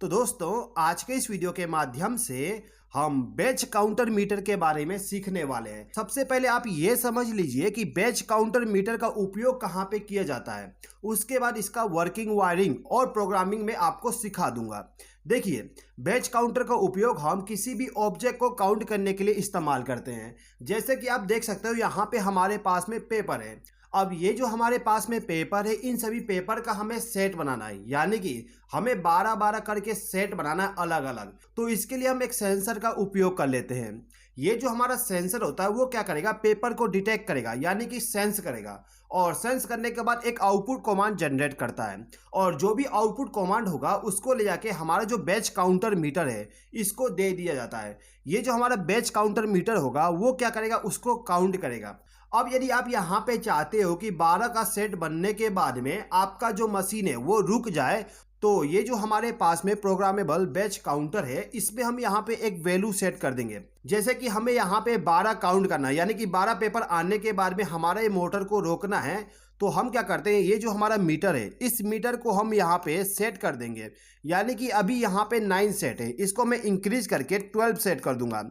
तो दोस्तों, आज के इस वीडियो के माध्यम से हम बैच काउंटर मीटर के बारे में सीखने वाले हैं। सबसे पहले आप ये समझ लीजिए कि बैच काउंटर मीटर का उपयोग कहाँ पे किया जाता है। उसके बाद इसका वर्किंग, वायरिंग और प्रोग्रामिंग में आपको सिखा दूंगा। देखिए, बैच काउंटर का उपयोग हम किसी भी ऑब्जेक्ट को काउंट करने के लिए इस्तेमाल करते हैं। जैसे कि आप देख सकते हो, यहाँ पे हमारे पास में पेपर है। अब ये जो हमारे पास में पेपर है, इन सभी पेपर का हमें सेट बनाना है, यानी कि हमें 12-12 करके सेट बनाना है अलग अलग। तो इसके लिए हम एक सेंसर का उपयोग कर लेते हैं। ये जो हमारा सेंसर होता है वो क्या करेगा, पेपर को डिटेक्ट करेगा, यानी कि सेंस करेगा। और सेंस करने के बाद एक आउटपुट कमांड जनरेट करता है। और जो भी आउटपुट कमांड होगा उसको ले जाके हमारा जो बैच काउंटर मीटर है इसको दे दिया जाता है। ये जो हमारा बैच काउंटर मीटर होगा वो क्या करेगा, उसको काउंट करेगा। अब यदि आप यहाँ पे चाहते हो कि 12 का सेट बनने के बाद में आपका जो मशीन है वो रुक जाए, तो ये जो हमारे पास में प्रोग्रामेबल बैच काउंटर है इसमें हम यहाँ पे एक वैल्यू सेट कर देंगे। जैसे कि हमें यहाँ पे 12 काउंट करना है, यानी कि 12 पेपर आने के बाद में हमारा ये मोटर को रोकना है। तो हम क्या करते हैं, ये जो हमारा मीटर है इस मीटर को हम यहाँ पे सेट कर देंगे। यानी कि अभी यहाँ पे 9 सेट है, इसको मैं इंक्रीज करके 12 सेट कर दूंगा।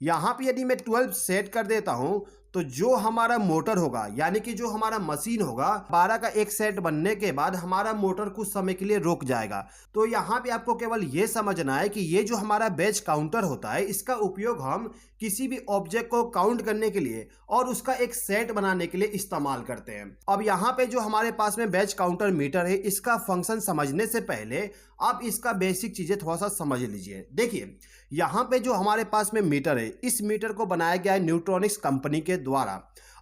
यहाँ पे यदि मैं 12 सेट कर देता हूँ तो जो हमारा मोटर होगा, यानी कि जो हमारा मशीन होगा, 12 का एक सेट बनने के बाद हमारा मोटर कुछ समय के लिए रुक जाएगा। तो यहाँ पे आपको केवल ये समझना है कि ये जो हमारा बैच काउंटर होता है इसका उपयोग हम किसी भी ऑब्जेक्ट को काउंट करने के लिए और उसका एक सेट बनाने के लिए इस्तेमाल करते हैं। अब यहाँ पे जो हमारे पास में बैच काउंटर मीटर है इसका फंक्शन समझने से पहले आप इसका बेसिक चीजें थोड़ा सा समझ लीजिए। देखिए, यहाँ पे जो हमारे पास में मीटर है इस मीटर को बनाया गया है न्यूट्रॉनिक्स कंपनी के द्वारा।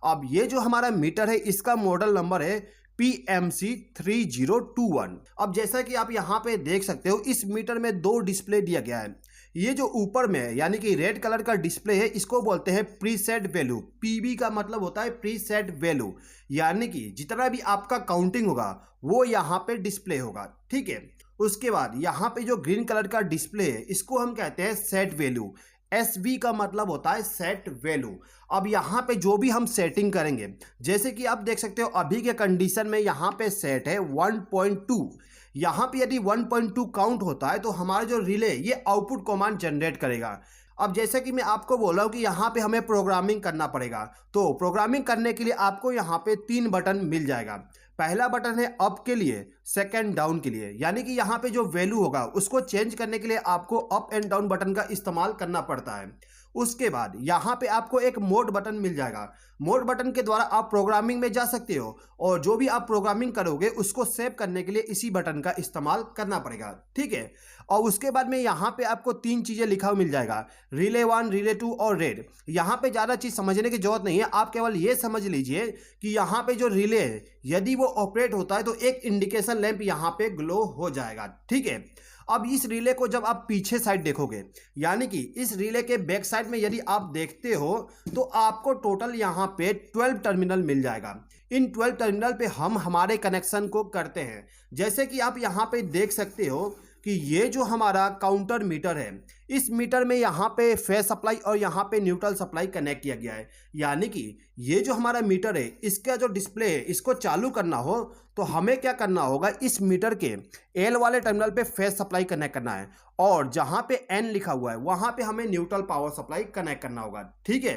अब ये जो हमारा मीटर है इसका मॉडल नंबर है PMC 3021। अब जैसा कि आप यहाँ पे देख सकते हो, इस मीटर में 2 डिस्प्ले दिया गया है। ये जो ऊपर में है यानी कि रेड कलर का डिस्प्ले है इसको बोलते हैं प्रीसेट वैल्यू। PV का मतलब होता है प्रीसेट वैल्यू, यानी कि जितना भी आपका काउंटिंग होगा वो यहाँ पे डिस्प्ले होगा। ठीक है, उसके बाद यहाँ पे जो ग्रीन कलर का डिस्प्ले है इसको हम कहते हैं सेट वैल्यू। SV का मतलब होता है सेट वैल्यू। अब यहाँ पे जो भी हम सेटिंग करेंगे, जैसे कि आप देख सकते हो अभी के कंडीशन में यहाँ पे सेट है 1.2। यहाँ पे यदि 1.2 काउंट होता है तो हमारा जो रिले ये आउटपुट कमांड जनरेट करेगा। अब जैसे कि मैं आपको बोला हूँ कि यहाँ पे हमें प्रोग्रामिंग करना पड़ेगा, तो प्रोग्रामिंग करने के लिए आपको यहाँ पे 3 बटन मिल जाएगा। पहला बटन है अप के लिए, सेकंड डाउन के लिए, यानी कि यहाँ पे जो वैल्यू होगा उसको चेंज करने के लिए आपको अप एंड डाउन बटन का इस्तेमाल करना पड़ता है। उसके बाद यहाँ पे आपको एक मोड बटन मिल जाएगा। मोड बटन के द्वारा आप प्रोग्रामिंग में जा सकते हो और जो भी आप प्रोग्रामिंग करोगे उसको सेव करने के लिए इसी बटन का इस्तेमाल करना पड़ेगा। ठीक है, और उसके बाद में यहाँ पे आपको 3 चीज़ें लिखा हुआ मिल जाएगा, रिले 1, रिले 2 और रेड। यहाँ पे ज़्यादा चीज़ समझने की जरूरत नहीं है, आप केवल ये समझ लीजिए कि यहाँ पे जो रिले है यदि वो ऑपरेट होता है तो एक इंडिकेशन लैंप यहाँ पे ग्लो हो जाएगा। ठीक है, अब इस रिले को जब आप पीछे साइड देखोगे, यानी कि इस रिले के बैक साइड में यदि आप देखते हो तो आपको टोटल यहाँ पे 12 टर्मिनल मिल जाएगा। इन 12 टर्मिनल पे हम हमारे कनेक्शन को करते हैं। जैसे कि आप यहाँ पे देख सकते हो कि ये जो हमारा काउंटर मीटर है इस मीटर में यहाँ पे फेज सप्लाई और यहाँ पे न्यूट्रल सप्लाई कनेक्ट किया गया है। यानी कि ये जो हमारा मीटर है इसका जो डिस्प्ले है इसको चालू करना हो तो हमें क्या करना होगा, इस मीटर के L वाले टर्मिनल पे फेज सप्लाई कनेक्ट करना है और जहाँ पे N लिखा हुआ है वहाँ पे हमें न्यूट्रल पावर सप्लाई कनेक्ट करना होगा। ठीक है,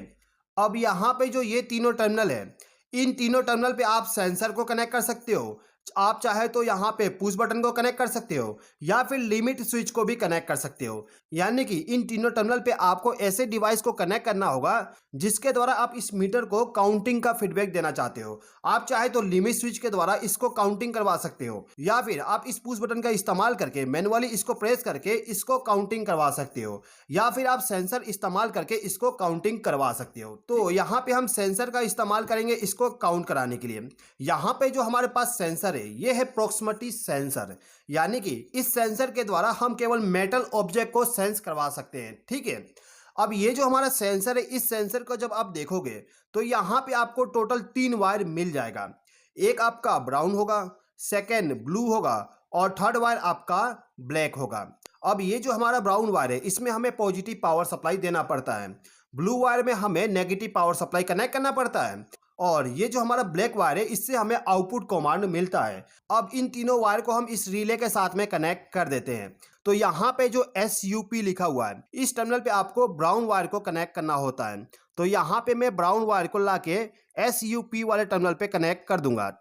अब यहाँ पे जो ये तीनों टर्मिनल है इन तीनों टर्मिनल पे आप सेंसर को कनेक्ट कर सकते हो। आप चाहे तो यहाँ पे पुश बटन को कनेक्ट कर सकते हो या फिर लिमिट स्विच को भी कनेक्ट कर सकते हो। यानी कि इन तीनों टर्मिनल पे आपको ऐसे डिवाइस को कनेक्ट करना होगा जिसके द्वारा आप इस मीटर को काउंटिंग का फीडबैक देना चाहते हो। आप चाहे तो लिमिट स्विच के द्वारा इसको काउंटिंग करवा सकते हो या फिर आप इस पुश बटन का इस्तेमाल करके मैनुअली इसको प्रेस करके इसको काउंटिंग करवा सकते हो या फिर आप सेंसर इस्तेमाल करके इसको काउंटिंग करवा सकते हो। तो यहाँ पे हम सेंसर का इस्तेमाल करेंगे इसको काउंट कराने के लिए। यहाँ पे जो हमारे पास सेंसर है ये है प्रॉक्सिमिटी सेंसर, यानी कि इस सेंसर के द्वारा हम केवल मेटल ऑब्जेक्ट को सेंस करवा सकते हैं। ठीक है, अब ये जो हमारा सेंसर है इस सेंसर को जब आप देखोगे तो यहाँ पे आपको टोटल 3 वायर मिल जाएगा। एक आपका ब्राउन होगा, सेकेंड ब्लू होगा और थर्ड वायर आपका ब्लैक होगा। अब ये जो हमारा ब्राउन वायर है इसमें हमें पॉजिटिव पावर सप्लाई देना पड़ता है, ब्लू वायर में हमें नेगेटिव पावर सप्लाई कनेक्ट करना पड़ता है और ये जो हमारा ब्लैक वायर है इससे हमें आउटपुट कमांड मिलता है। अब इन तीनों वायर को हम इस रिले के साथ में कनेक्ट कर देते हैं। तो यहाँ पे जो SUP लिखा हुआ है इस टर्मिनल पे आपको ब्राउन वायर को कनेक्ट करना होता है। तो यहाँ पे मैं ब्राउन वायर को लाके SUP वाले टर्मिनल पे कनेक्ट कर दूंगा।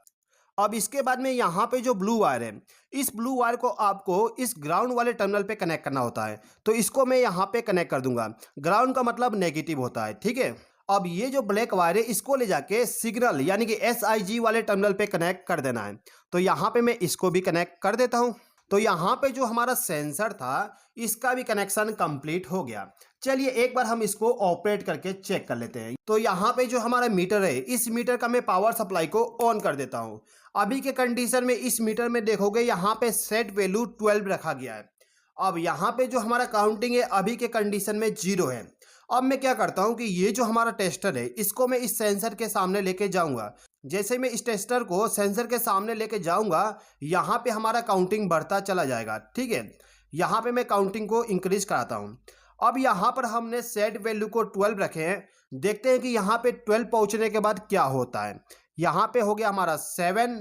अब इसके बाद में यहाँ पे जो ब्लू वायर है इस ब्लू वायर को आपको इस ग्राउंड वाले टर्मिनल पे कनेक्ट करना होता है। तो इसको मैं यहाँ पे कनेक्ट कर दूंगा। ग्राउंड का मतलब नेगेटिव होता है, ठीक है। अब ये जो ब्लैक वायर है इसको ले जाके सिग्नल यानी कि SIG वाले टर्मिनल पे कनेक्ट कर देना है। तो यहाँ पे मैं इसको भी कनेक्ट कर देता हूँ। तो यहाँ पे जो हमारा सेंसर था इसका भी कनेक्शन कंप्लीट हो गया। चलिए एक बार हम इसको ऑपरेट करके चेक कर लेते हैं। तो यहाँ पे जो हमारा मीटर है इस मीटर का मैं पावर सप्लाई को ऑन कर देता हूँ। अभी के कंडीशन में इस मीटर में देखोगे यहाँ पे सेट वैल्यू 12 रखा गया है। अब यहाँ पे जो हमारा काउंटिंग है अभी के कंडीशन में 0 है। अब मैं क्या करता हूँ कि ये जो हमारा टेस्टर है इसको मैं इस सेंसर के सामने लेके जाऊंगा। जैसे मैं इस टेस्टर को सेंसर के सामने लेके जाऊंगा यहाँ पे हमारा काउंटिंग बढ़ता चला जाएगा, ठीक है। यहाँ पे मैं काउंटिंग को इंक्रीज कराता हूँ। अब यहाँ पर हमने सेट वैल्यू को 12 रखे हैं। देखते हैं कि यहाँ पे 12 पहुँचने के बाद क्या होता है। यहाँ पे हो गया हमारा 7,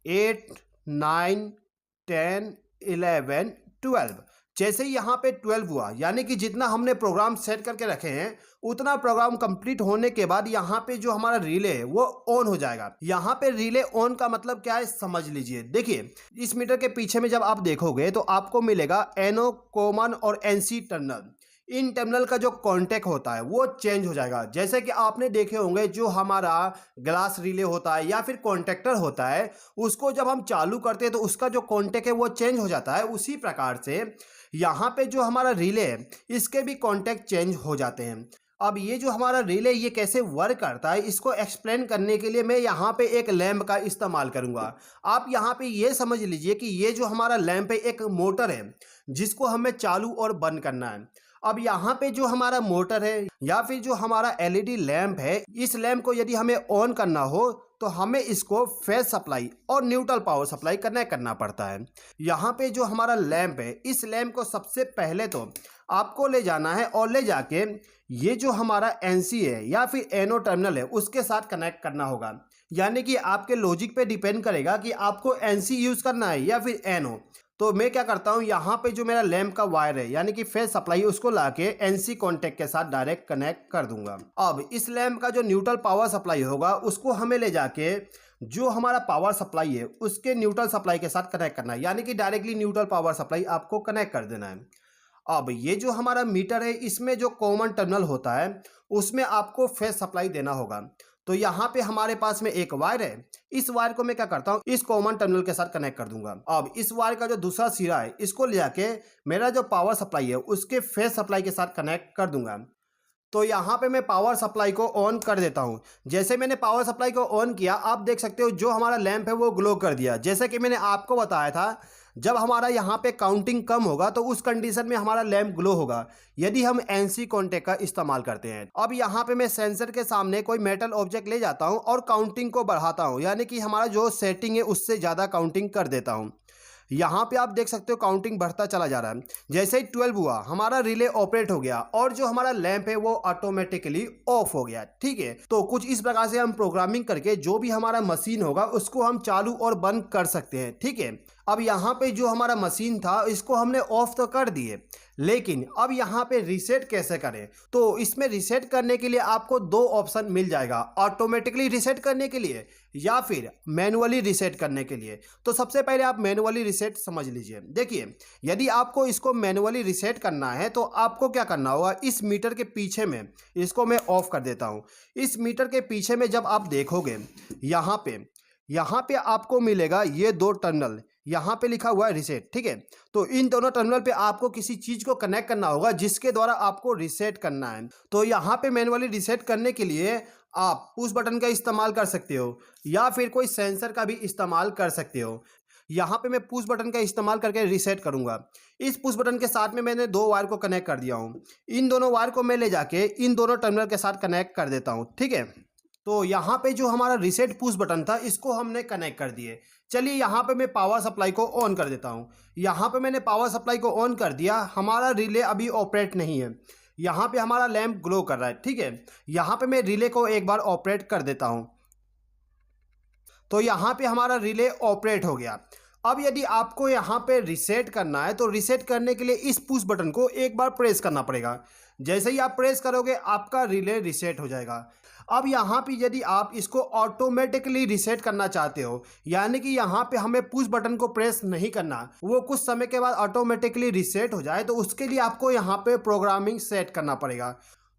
8, 9, 10, 11, 12। जैसे ही यहाँ पे 12 हुआ यानी कि जितना हमने प्रोग्राम सेट करके रखे हैं उतना प्रोग्राम कंप्लीट होने के बाद यहाँ पे जो हमारा रिले है वो ऑन हो जाएगा। यहाँ पे रिले ऑन का मतलब क्या है समझ लीजिए। देखिए इस मीटर के पीछे में जब आप देखोगे तो आपको मिलेगा NO कॉमन और NC टर्मिनल। इन टर्मिनल का जो कॉन्टेक्ट होता है वो चेंज हो जाएगा। जैसे कि आपने देखे होंगे जो हमारा ग्लास रिले होता है या फिर कॉन्टेक्टर होता है उसको जब हम चालू करते हैं तो उसका जो कॉन्टेक्ट है वो चेंज हो जाता है। उसी प्रकार से यहाँ पे जो हमारा रिले है इसके भी कॉन्टेक्ट चेंज हो जाते हैं। अब ये जो हमारा रिले ये कैसे वर्क करता है इसको एक्सप्लेन करने के लिए मैं यहाँ पे एक लैंप का इस्तेमाल करूँगा। आप यहाँ पे ये समझ लीजिए कि ये जो हमारा लैंप है एक मोटर है जिसको हमें चालू और बंद करना है। अब यहाँ पे जो हमारा मोटर है या फिर जो हमारा LED लैंप है इस लैंप को यदि हमें ऑन करना हो तो हमें इसको फेज सप्लाई और न्यूट्रल पावर सप्लाई कनेक्ट करना पड़ता है। यहाँ पे जो हमारा लैंप है इस लैंप को सबसे पहले तो आपको ले जाना है और ले जाके ये जो हमारा NC है या फिर NO टर्मिनल है उसके साथ कनेक्ट करना होगा। यानी कि आपके लॉजिक पे डिपेंड करेगा कि आपको NC यूज़ करना है या फिर NO। तो मैं क्या करता हूँ यहाँ पे जो मेरा लैंप का वायर है यानी कि फेज सप्लाई उसको लाके NC कॉन्टेक्ट के साथ डायरेक्ट कनेक्ट कर दूंगा। अब इस लैंप का जो न्यूट्रल पावर सप्लाई होगा उसको हमें ले जाके जो हमारा पावर सप्लाई है उसके न्यूट्रल सप्लाई के साथ कनेक्ट करना है। यानी कि डायरेक्टली न्यूट्रल पावर सप्लाई आपको कनेक्ट कर देना है। अब ये जो हमारा मीटर है इसमें जो कॉमन टर्मिनल होता है उसमें आपको फेज सप्लाई देना होगा। तो यहाँ पे हमारे पास में एक वायर है। इस वायर को मैं क्या करता हूँ इस कॉमन टर्मिनल के साथ कनेक्ट कर दूंगा। अब इस वायर का जो दूसरा सिरा है इसको ले जाके मेरा जो पावर सप्लाई है उसके फेज सप्लाई के साथ कनेक्ट कर दूंगा। तो यहाँ पे मैं पावर सप्लाई को ऑन कर देता हूँ। जैसे मैंने पावर सप्लाई को ऑन किया आप देख सकते हो जो हमारा लैंप है वो ग्लो कर दिया। जैसे कि मैंने आपको बताया था जब हमारा यहाँ पे काउंटिंग कम होगा तो उस कंडीशन में हमारा लैंप ग्लो होगा यदि हम NC कॉन्टेक्ट का इस्तेमाल करते हैं। अब यहाँ पे मैं सेंसर के सामने कोई मेटल ऑब्जेक्ट ले जाता हूँ और काउंटिंग को बढ़ाता हूँ यानी कि हमारा जो सेटिंग है उससे ज़्यादा काउंटिंग कर देता हूँ। यहाँ पे आप देख सकते हो काउंटिंग बढ़ता चला जा रहा है। जैसे ही 12 हुआ हमारा रिले ऑपरेट हो गया और जो हमारा लैंप है वो ऑटोमेटिकली ऑफ हो गया, ठीक है। तो कुछ इस प्रकार से हम प्रोग्रामिंग करके जो भी हमारा मशीन होगा उसको हम चालू और बंद कर सकते हैं, ठीक है। अब यहाँ पे जो हमारा मशीन था इसको हमने ऑफ तो कर दिए लेकिन अब यहाँ पे रीसेट कैसे करें। तो इसमें रीसेट करने के लिए आपको दो ऑप्शन मिल जाएगा, ऑटोमेटिकली रीसेट करने के लिए या फिर मैनुअली रीसेट करने के लिए। तो सबसे पहले आप मैनुअली रीसेट समझ लीजिए। देखिए यदि आपको इसको मैनुअली रीसेट करना है तो आपको क्या करना होगा, इस मीटर के पीछे में इसको मैं ऑफ कर देता हूँ। इस मीटर के पीछे में जब आप देखोगे यहाँ पे आपको मिलेगा ये दो टर्मिनल, यहाँ पे लिखा हुआ है रीसेट, ठीक है। तो इन दोनों टर्मिनल पे आपको किसी चीज़ को कनेक्ट करना होगा जिसके द्वारा आपको रीसेट करना है। तो यहाँ पे मैनुअली रीसेट करने के लिए आप पुश बटन का इस्तेमाल कर सकते हो या फिर कोई सेंसर का भी इस्तेमाल कर सकते हो। यहाँ पे मैं पुश बटन का इस्तेमाल करके रीसेट करूँगा। इस पुश बटन के साथ में मैंने दो वायर को कनेक्ट कर दिया हूँ। इन दोनों वायर को मैं ले जाके इन दोनों टर्मिनल के साथ कनेक्ट कर देता हूँ, ठीक है। तो यहाँ पे जो हमारा रीसेट पुश बटन था इसको हमने कनेक्ट कर दिए। चलिए यहाँ पे मैं पावर सप्लाई को ऑन कर देता हूँ। यहाँ पे मैंने पावर सप्लाई को ऑन कर दिया। हमारा रिले अभी ऑपरेट नहीं है। यहाँ पे हमारा लैंप ग्लो कर रहा है, ठीक है। यहाँ पे मैं रिले को एक बार ऑपरेट कर देता हूँ। तो यहाँ पे हमारा रिले ऑपरेट हो गया। अब यदि आपको यहाँ पे रीसेट करना है तो रीसेट करने के लिए इस पुश बटन को एक बार प्रेस करना पड़ेगा। जैसे ही आप प्रेस करोगे आपका रिले रीसेट हो जाएगा। अब यहाँ पे यदि आप इसको ऑटोमेटिकली रीसेट करना चाहते हो, यानी कि यहाँ पे हमें पुश बटन को प्रेस नहीं करना, वो कुछ समय के बाद ऑटोमेटिकली रीसेट हो जाए, तो उसके लिए आपको यहाँ पे प्रोग्रामिंग सेट करना पड़ेगा।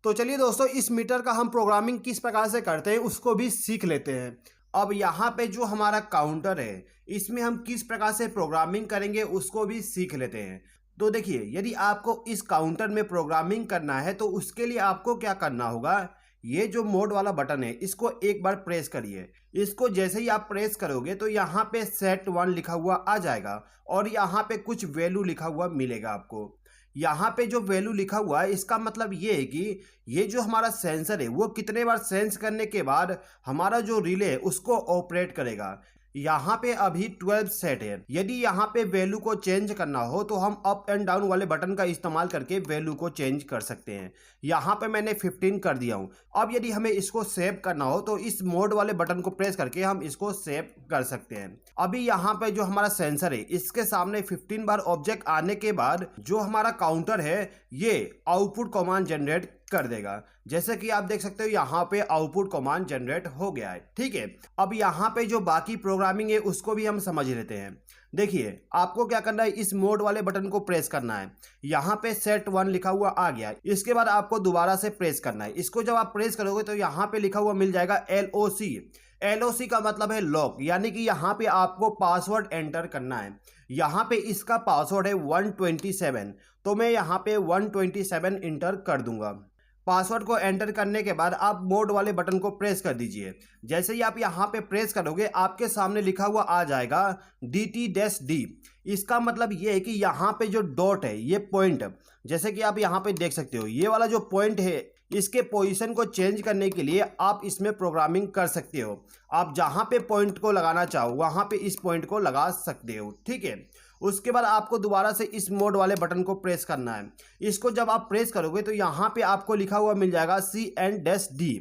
तो चलिए दोस्तों, इस मीटर का हम प्रोग्रामिंग किस प्रकार से करते हैं उसको भी सीख लेते हैं। अब यहाँ पे जो हमारा काउंटर है इसमें हम किस प्रकार से प्रोग्रामिंग करेंगे उसको भी सीख लेते हैं। तो देखिए, यदि आपको इस काउंटर में प्रोग्रामिंग करना है तो उसके लिए आपको क्या करना होगा, ये जो मोड वाला बटन है इसको एक बार प्रेस करिए। इसको जैसे ही आप प्रेस करोगे तो यहाँ पे सेट 1 लिखा हुआ आ जाएगा और यहाँ पे कुछ वैल्यू लिखा हुआ मिलेगा आपको। यहाँ पे जो वैल्यू लिखा हुआ है इसका मतलब ये है कि ये जो हमारा सेंसर है वो कितने बार सेंस करने के बाद हमारा जो रिले है उसको ऑपरेट करेगा। यहाँ पे अभी 12 सेट है। यदि यहाँ पे वैल्यू को चेंज करना हो तो हम अप एंड डाउन वाले बटन का इस्तेमाल करके वैल्यू को चेंज कर सकते हैं। यहाँ पे मैंने 15 कर दिया हूँ। अब यदि हमें इसको सेव करना हो तो इस मोड वाले बटन को प्रेस करके हम इसको सेव कर सकते हैं। अभी यहाँ पे जो हमारा सेंसर है इसके सामने 15 बार ऑब्जेक्ट आने के बाद जो हमारा काउंटर है ये आउटपुट कमांड जनरेट कर देगा। जैसे कि आप देख सकते हो यहाँ पे आउटपुट कमांड जनरेट हो गया है। ठीक है, अब यहाँ पे जो बाकी प्रोग्रामिंग है उसको भी हम समझ लेते हैं। देखिए, आपको क्या करना है, इस मोड वाले बटन को प्रेस करना है। यहाँ पे सेट 1 लिखा हुआ आ गया। इसके बाद आपको दोबारा से प्रेस करना है। इसको जब आप प्रेस करोगे तो यहाँ पे लिखा हुआ मिल जाएगा LOC। LOC का मतलब है लॉक, यानी कि यहाँ पे आपको पासवर्ड एंटर करना है। यहाँ पे इसका पासवर्ड है 127, तो मैं यहाँ पे 127 इंटर कर दूंगा। पासवर्ड को एंटर करने के बाद आप मोड वाले बटन को प्रेस कर दीजिए। जैसे ही आप यहाँ पे प्रेस करोगे आपके सामने लिखा हुआ आ जाएगा DT-D। इसका मतलब ये है कि यहाँ पे जो डॉट है ये पॉइंट, जैसे कि आप यहाँ पे देख सकते हो ये वाला जो पॉइंट है इसके पोजीशन को चेंज करने के लिए आप इसमें प्रोग्रामिंग कर सकते हो। आप जहाँ पे पॉइंट को लगाना चाहो वहाँ पे इस पॉइंट को लगा सकते हो। ठीक है, उसके बाद आपको दोबारा से इस मोड वाले बटन को प्रेस करना है। इसको जब आप प्रेस करोगे तो यहाँ पे आपको लिखा हुआ मिल जाएगा C&D।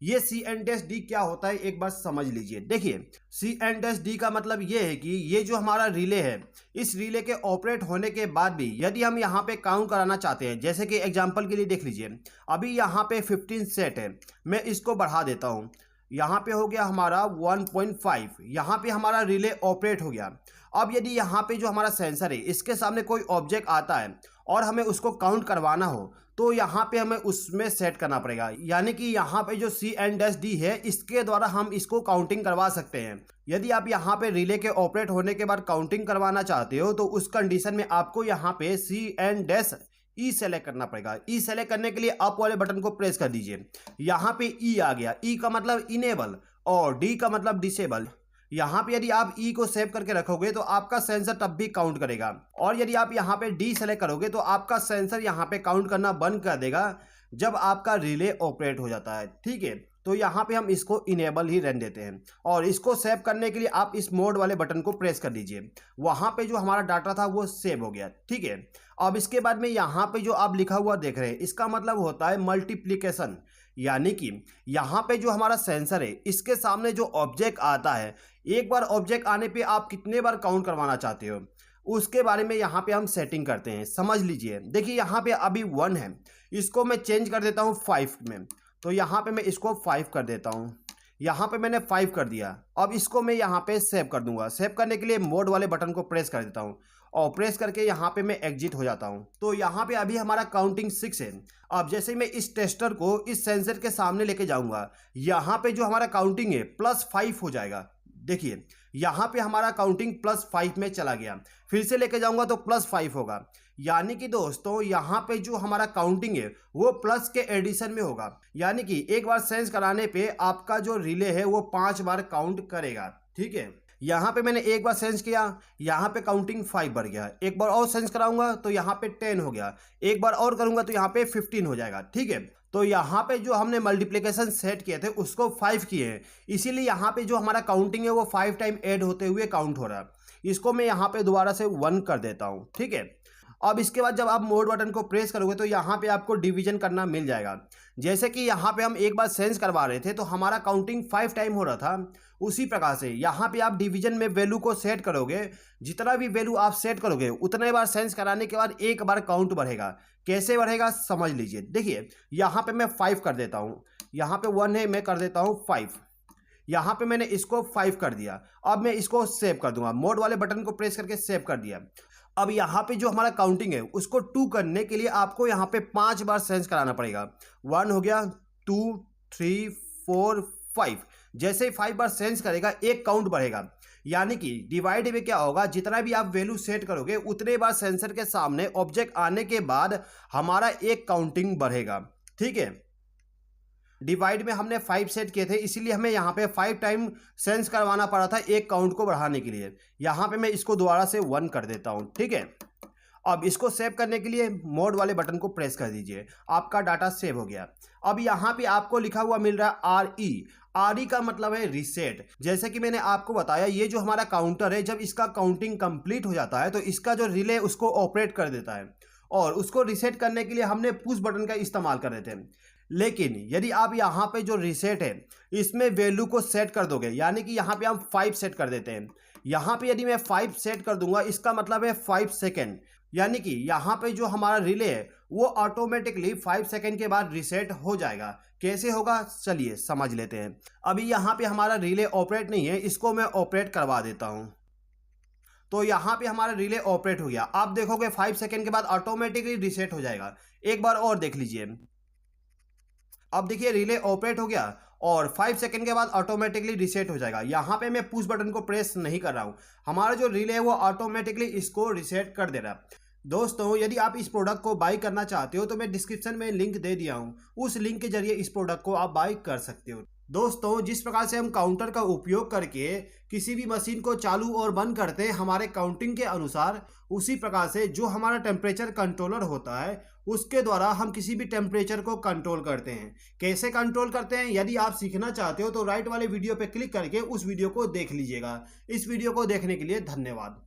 ये C&D क्या होता है एक बार समझ लीजिए। देखिए, C&D का मतलब ये है कि ये जो हमारा रिले है इस रिले के ऑपरेट होने के बाद भी यदि हम यहाँ पे काउंट कराना चाहते हैं, जैसे कि एग्जांपल के लिए देख लीजिए, अभी यहाँ पे 15 सेट है, मैं इसको बढ़ा देता हूँ। यहाँ पे हो गया हमारा 1.5, यहाँ पे हमारा रिले ऑपरेट हो गया। अब यदि यहाँ पे जो हमारा सेंसर है इसके सामने कोई ऑब्जेक्ट आता है और हमें उसको काउंट करवाना हो तो यहाँ पे हमें उसमें सेट करना पड़ेगा, यानी कि यहाँ पे जो C&D है इसके द्वारा हम इसको काउंटिंग करवा सकते हैं। यदि आप यहाँ पे रिले के ऑपरेट होने के बाद काउंटिंग करवाना चाहते हो तो उस कंडीशन में आपको यहाँ पे C&E सेलेक्ट करना पड़ेगा। ई सेलेक्ट करने के लिए अप वाले बटन को प्रेस कर दीजिए। यहाँ पे ई आ गया। ई का मतलब इनेबल और डी का मतलब डिसेबल। यहाँ पे यदि आप ई को सेव करके रखोगे तो आपका सेंसर तब भी काउंट करेगा, और यदि आप यहाँ पे डी सेलेक्ट करोगे तो आपका सेंसर यहाँ पे काउंट करना बंद कर देगा जब आपका रिले ऑपरेट हो जाता है। ठीक है, तो यहाँ पे हम इसको इनेबल ही रहने देते हैं और इसको सेव करने के लिए आप इस मोड वाले बटन को प्रेस कर दीजिए। वहाँ पे जो हमारा डाटा था वो सेव हो गया। ठीक है, अब इसके बाद में यहाँ पे जो आप लिखा हुआ देख रहे हैं इसका मतलब होता है मल्टीप्लिकेशन, यानी कि यहाँ पे जो हमारा सेंसर है इसके सामने जो ऑब्जेक्ट आता है, एक बार ऑब्जेक्ट आने पे आप कितने बार काउंट करवाना चाहते हो उसके बारे में यहाँ पे हम सेटिंग करते हैं। समझ लीजिए, देखिए यहाँ पे अभी 1 है, इसको मैं चेंज कर देता हूँ 5 में। तो यहाँ पे मैं इसको 5 कर देता हूँ। यहाँ पे मैंने 5 कर दिया। अब इसको मैं यहाँ पे सेव कर दूंगा। सेव करने के लिए मोड वाले बटन को प्रेस कर देता हूँ और प्रेस करके यहाँ पे मैं एग्जिट हो जाता हूँ। तो यहाँ पे अभी हमारा काउंटिंग 6 है। अब जैसे मैं इस टेस्टर को इस सेंसर के सामने लेके जाऊँगा, यहाँ पे जो हमारा काउंटिंग है +5 हो जाएगा। देखिए, यहाँ पे हमारा काउंटिंग +5 में चला गया। फिर से लेके जाऊँगा तो +5 होगा, यानी कि दोस्तों यहाँ पे जो हमारा काउंटिंग है वो प्लस के एडिशन में होगा। यानी कि एक बार सेंस कराने पे आपका जो रिले है वो 5 बार काउंट करेगा। ठीक है, यहाँ पे मैंने एक बार सेंस किया, यहाँ पे काउंटिंग 5 बढ़ गया। एक बार और सेंस कराऊंगा तो यहाँ पे 10 हो गया। एक बार और करूंगा तो यहाँ पे 15 हो जाएगा। ठीक है, तो यहाँ पे जो हमने मल्टीप्लिकेशन सेट किए थे उसको 5 किए हैं, इसीलिए यहाँ पे जो हमारा काउंटिंग है वो 5 टाइम ऐड होते हुए काउंट हो रहा है। इसको मैं यहाँ पे दोबारा से 1 कर देता हूँ। ठीक है, अब इसके बाद जब आप मोड बटन को प्रेस करोगे तो यहाँ पे आपको डिवीजन करना मिल जाएगा। जैसे कि यहाँ पे हम एक बार सेंस करवा रहे थे तो हमारा काउंटिंग 5 टाइम हो रहा था, उसी प्रकार से यहाँ पे आप डिवीजन में वैल्यू को सेट करोगे। जितना भी वैल्यू आप सेट करोगे उतने बार सेंस कराने के बाद एक बार काउंट बढ़ेगा। कैसे बढ़ेगा समझ लीजिए। देखिए यहाँ पे मैं 5 कर देता हूँ, यहाँ पे 1 है, मैं कर देता हूँ 5। यहाँ पे मैंने इसको 5 कर दिया। अब मैं इसको सेव कर दूंगा, मोड वाले बटन को प्रेस करके सेव कर दिया। अब यहाँ पे जो हमारा काउंटिंग है उसको 2 करने के लिए आपको यहाँ पे 5 बार सेंस कराना पड़ेगा। 1 हो गया, 2, 3, 4, 5। जैसे ही 5 बार सेंस करेगा एक काउंट बढ़ेगा। यानी कि डिवाइड में क्या होगा, जितना भी आप वैल्यू सेट करोगे उतने बार सेंसर के सामने ऑब्जेक्ट आने के बाद हमारा एक काउंटिंग बढ़ेगा। ठीक है, डिवाइड में हमने 5 सेट किए थे, इसीलिए हमें यहाँ पे 5 टाइम सेंस करवाना पड़ा था एक काउंट को बढ़ाने के लिए। यहाँ पे मैं इसको दोबारा से 1 कर देता हूँ। ठीक है, अब इसको सेव करने के लिए मोड वाले बटन को प्रेस कर दीजिए, आपका डाटा सेव हो गया। अब यहाँ पे आपको लिखा हुआ मिल रहा है RE का मतलब है रीसेट। जैसे कि मैंने आपको बताया, ये जो हमारा काउंटर है जब इसका काउंटिंग कंप्लीट हो जाता है तो इसका जो रिले उसको ऑपरेट कर देता है, और उसको रीसेट करने के लिए हमने पुश बटन का इस्तेमाल कर रहे थे। लेकिन यदि आप यहाँ पे जो रीसेट है इसमें वैल्यू को सेट कर दोगे, यानी कि यहाँ पे हम 5 सेट कर देते हैं। यहाँ पे यदि मैं 5 सेट कर दूंगा इसका मतलब है 5 सेकेंड, यानी कि यहाँ पे जो हमारा रिले है वो ऑटोमेटिकली 5 सेकेंड के बाद रीसेट हो जाएगा। कैसे होगा चलिए समझ लेते हैं। अभी यहाँ पे हमारा रिले ऑपरेट नहीं है, इसको मैं ऑपरेट करवा देता हूँ। तो यहाँ पे हमारा रिले ऑपरेट हो गया। आप देखोगे 5 सेकेंड के बाद ऑटोमेटिकली रीसेट हो जाएगा। एक बार और देख लीजिए, अब देखिए रिले ऑपरेट हो गया और 5 सेकंड के बाद ऑटोमेटिकली रीसेट हो जाएगा। यहाँ पे मैं पुश बटन को प्रेस नहीं कर रहा हूँ, हमारा जो रिले है वो ऑटोमेटिकली इसको रीसेट कर दे रहा है। दोस्तों यदि आप इस प्रोडक्ट को बाई करना चाहते हो तो मैं डिस्क्रिप्शन में लिंक दे दिया हूँ, उस लिंक के जरिए इस प्रोडक्ट को आप बाई कर सकते हो। दोस्तों जिस प्रकार से हम काउंटर का उपयोग करके किसी भी मशीन को चालू और बंद करते हैं हमारे काउंटिंग के अनुसार, उसी प्रकार से जो हमारा टेम्परेचर कंट्रोलर होता है उसके द्वारा हम किसी भी टेम्परेचर को कंट्रोल करते हैं। कैसे कंट्रोल करते हैं यदि आप सीखना चाहते हो तो राइट वाले वीडियो पे क्लिक करके उस वीडियो को देख लीजिएगा। इस वीडियो को देखने के लिए धन्यवाद।